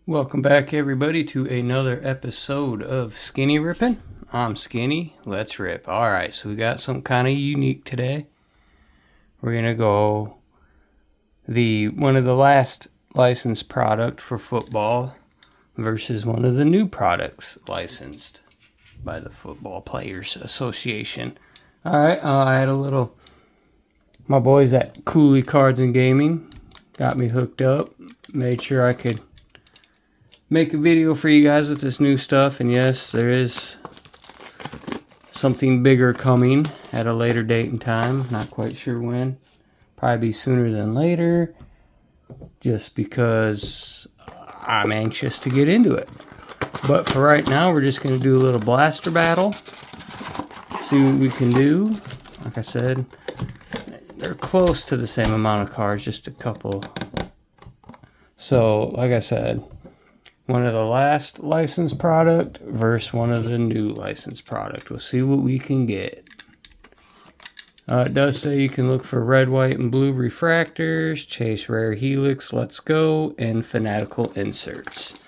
Welcome back, everybody, to another episode of Skinny Rippin'. I'm Skinny. Let's rip. All right, so we got something kind of unique today. We're gonna go one of the last licensed product for football versus one of the new products licensed by the Football Players Association. All right, I had my boys at Cooley Cards and Gaming got me hooked up, made sure I could make a video for you guys with this new stuff. And yes, there is something bigger coming at a later date and time. Not quite sure when. Probably be sooner than later, just because I'm anxious to get into it. But for right now, we're just going to do a little blaster battle, see what we can do. Like I said, they're close to the same amount of cards, just a couple. So like I said, one of the last licensed product versus one of the new licensed product. We'll see what we can get. It does say you can look for red, white, and blue refractors, chase rare helix, let's go, and fanatical inserts.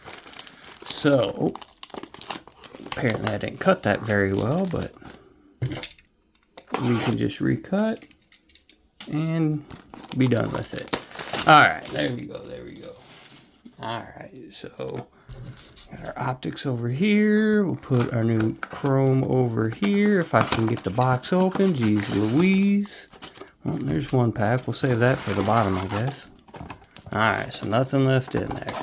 So, apparently I didn't cut that very well, but we can just recut and be done with it. Alright, there we go. Alright, so got our optics over here. We'll put our new chrome over here. If I can get the box open. Jeez Louise. Well, there's one pack. We'll save that for the bottom, I guess. Alright, so nothing left in there.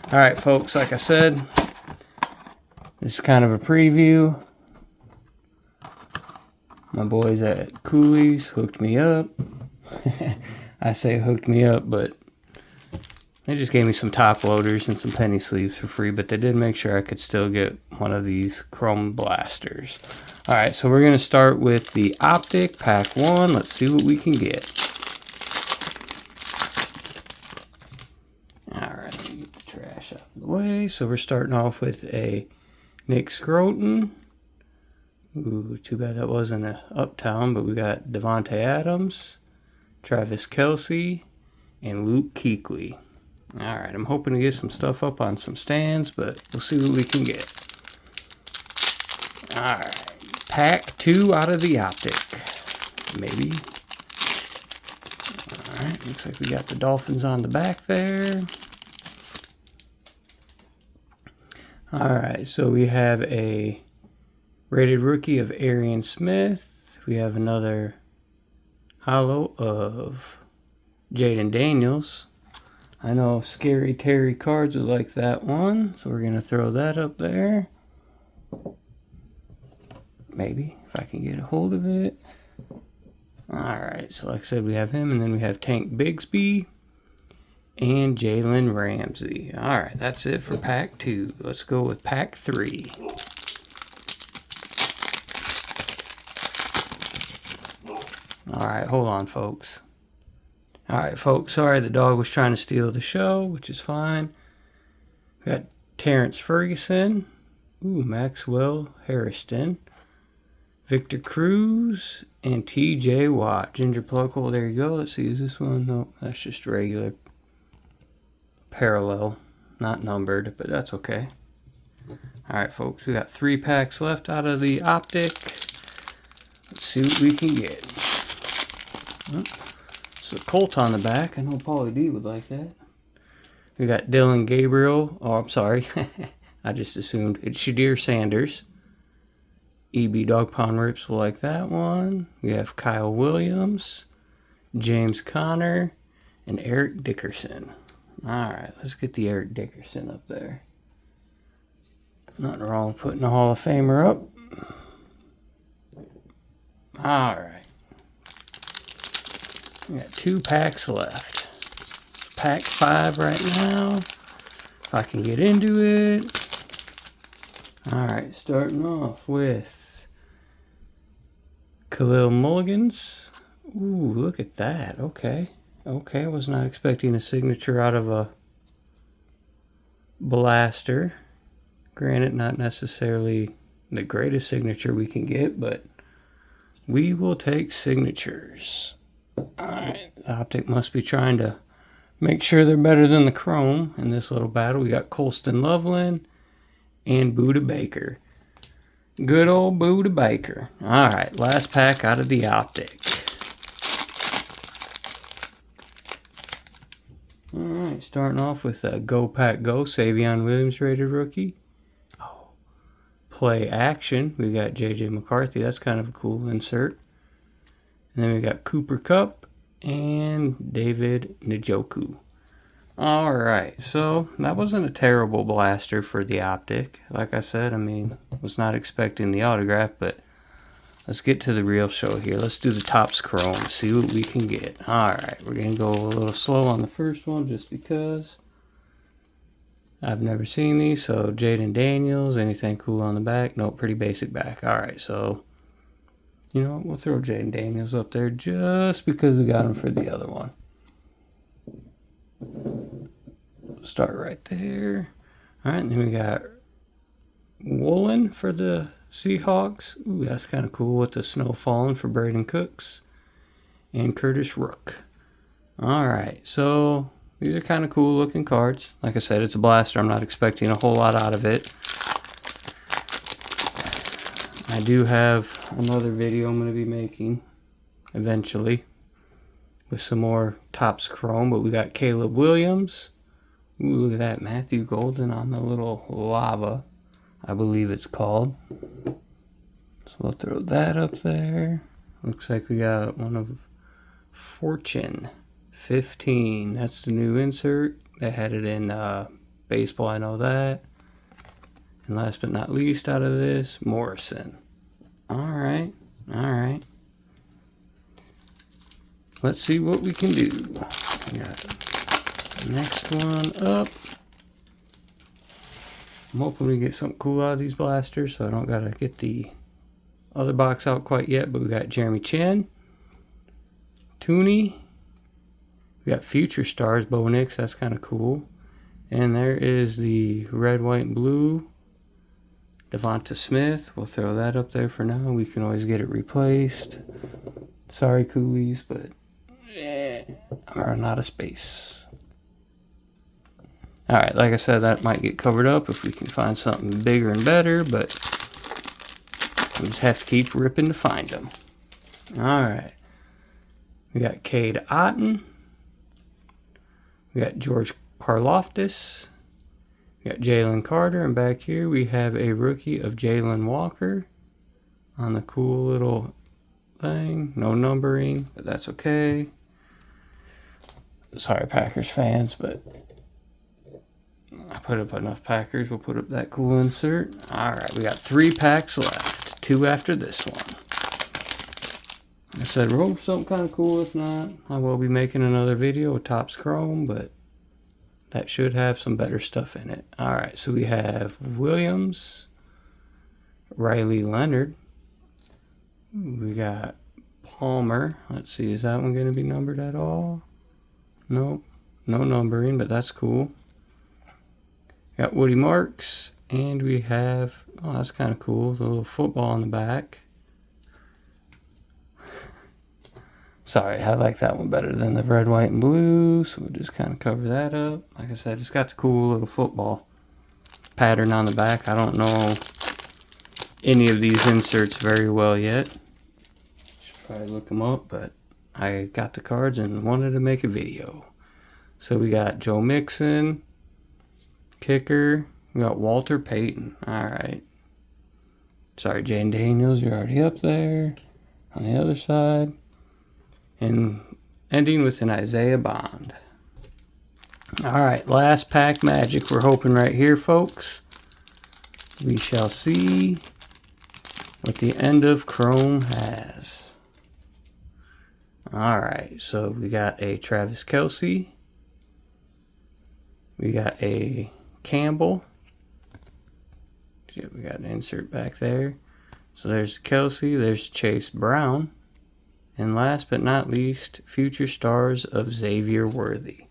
Alright, folks, like I said, this is kind of a preview. My boys at Cooley's hooked me up. I say hooked me up, but they just gave me some top loaders and some penny sleeves for free, but they did make sure I could still get one of these chrome blasters. Alright, so we're going to start with the Optic Pack 1. Let's see what we can get. Alright, let me get the trash out of the way. So we're starting off with a Nick Scroton. Ooh, too bad that wasn't a Uptown, but we got Devontae Adams, Travis Kelce, and Luke Kuechly. Alright, I'm hoping to get some stuff up on some stands, but we'll see what we can get. Alright, pack 2 out of the Optic. Maybe. Alright, looks like we got the Dolphins on the back there. Alright, so we have a rated rookie of Arian Smith. We have another holo of Jaden Daniels. I know Scary Terry Cards would like that one, so we're going to throw that up there. Maybe, if I can get a hold of it. Alright, so like I said, we have him, and then we have Tank Bigsby and Jalen Ramsey. Alright, that's it for pack 2. Let's go with pack 3. Alright, hold on, folks. Alright, folks, sorry the dog was trying to steal the show, which is fine. We got Terrence Ferguson. Ooh, Maxwell Harrison. Victor Cruz. And TJ Watt. Ginger Pluckle, there you go. Let's see, is this one? No, that's just regular. Parallel. Not numbered, but that's okay. Alright, folks, we got 3 packs left out of the Optic. Let's see what we can get. Oh. It's a Colt on the back. I know Paulie D would like that. We got Dylan Gabriel. Oh, I'm sorry. I just assumed. It's Shadir Sanders. EB Dog Pound Rips will like that one. We have Kyle Williams, James Conner, and Eric Dickerson. Alright, let's get the Eric Dickerson up there. Nothing wrong with putting a Hall of Famer up. Alright. We got 2 packs left. Pack 5 right now. If I can get into it. Alright, starting off with Khalil Mulligans. Ooh, look at that. Okay. Okay, I was not expecting a signature out of a blaster. Granted, not necessarily the greatest signature we can get, but we will take signatures. Alright, Optic must be trying to Make sure they're better than the chrome in this little battle. We got Colston Loveland and Buda Baker. Good old Buda Baker. Alright, last pack out of the Optic. Alright, starting off with a Go Pack Go, Savion Williams rated rookie. Oh, play action. We got JJ McCarthy. That's kind of a cool insert. And then we got Cooper Kupp and David Njoku. Alright, so that wasn't a terrible blaster for the Optic. Like I said, I mean, was not expecting the autograph, but let's get to the real show here. Let's do the Topps Chrome, see what we can get. Alright, we're going to go a little slow on the first one just because I've never seen these. So, Jaden Daniels, anything cool on the back? Nope, pretty basic back. Alright, so, you know what? We'll throw Jaden Daniels up there just because we got him for the other one. Start right there. Alright, and then we got Woolen for the Seahawks. Ooh, that's kind of cool with the snow falling for Braden Cooks. And Curtis Rook. Alright, so these are kind of cool looking cards. Like I said, it's a blaster. I'm not expecting a whole lot out of it. I do have another video I'm going to be making eventually with some more Topps Chrome, but we got Caleb Williams. Ooh, look at that. Matthew Golden on the little lava, I believe it's called. So we'll throw that up there. Looks like we got one of Fortune 15. That's the new insert. They had it in baseball, I know that. And last but not least out of this, Morrison. Alright, alright. Let's see what we can do. We got the next one up. I'm hoping we get something cool out of these blasters, so I don't gotta get the other box out quite yet. But we got Jeremy Chin, Tooney. We got Future Stars, Bo Nix. That's kind of cool. And there is the red, white, and blue Devonta Smith. We'll throw that up there for now. We can always get it replaced. Sorry, Coolies, but I'm running out of space. Alright, like I said, that might get covered up if we can find something bigger and better, but we just have to keep ripping to find them. Alright. We got Cade Otton. We got George Karlaftis. We got Jalen Carter. And back here we have a rookie of Jalen Walker on the cool little thing. No numbering, but that's okay. Sorry, Packers fans, but I put up enough Packers. We'll put up that cool insert. Alright, we got 3 packs left. 2 after this one. I said roll something kind of cool. If not, I will be making another video with Topps Chrome, but that should have some better stuff in it. Alright, so we have Williams, Riley Leonard. We got Palmer. Let's see, is that one going to be numbered at all? Nope, no numbering, but that's cool. Got Woody Marks, and we have, oh, that's kind of cool, the little football on the back. Sorry, I like that one better than the red, white, and blue, so we'll just kind of cover that up. Like I said, it's got the cool little football pattern on the back. I don't know any of these inserts very well yet. Should probably look them up, but I got the cards and wanted to make a video. So we got Joe Mixon, kicker. We got Walter Payton. Alright. Sorry, Jane Daniels, you're already up there. On the other side. And ending with an Isaiah Bond. Alright, last pack magic. We're hoping right here, folks. We shall see what the end of Chrome has. Alright, so we got a Travis Kelce. We got a Campbell. We got an insert back there. So there's Kelce, there's Chase Brown. And last but not least, Future Stars of Xavier Worthy.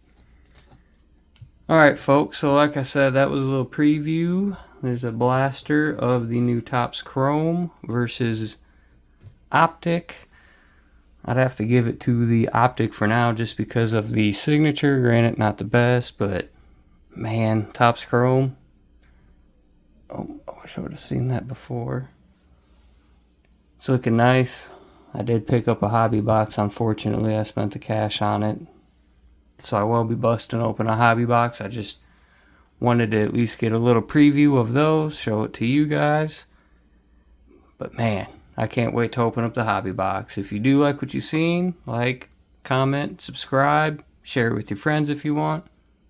Alright folks, so like I said, that was a little preview. There's a blaster of the new Topps Chrome versus Optic. I'd have to give it to the Optic for now just because of the signature. Granted, not the best, but man, Topps Chrome. Oh, I wish I would have seen that before. It's looking nice. I did pick up a hobby box. Unfortunately, I spent the cash on it. So I will be busting open a hobby box. I just wanted to at least get a little preview of those, show it to you guys. But man, I can't wait to open up the hobby box. If you do like what you've seen, like, comment, subscribe, share it with your friends if you want.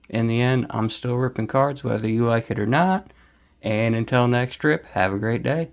In the end, I'm still ripping cards whether you like it or not. And until next trip, have a great day.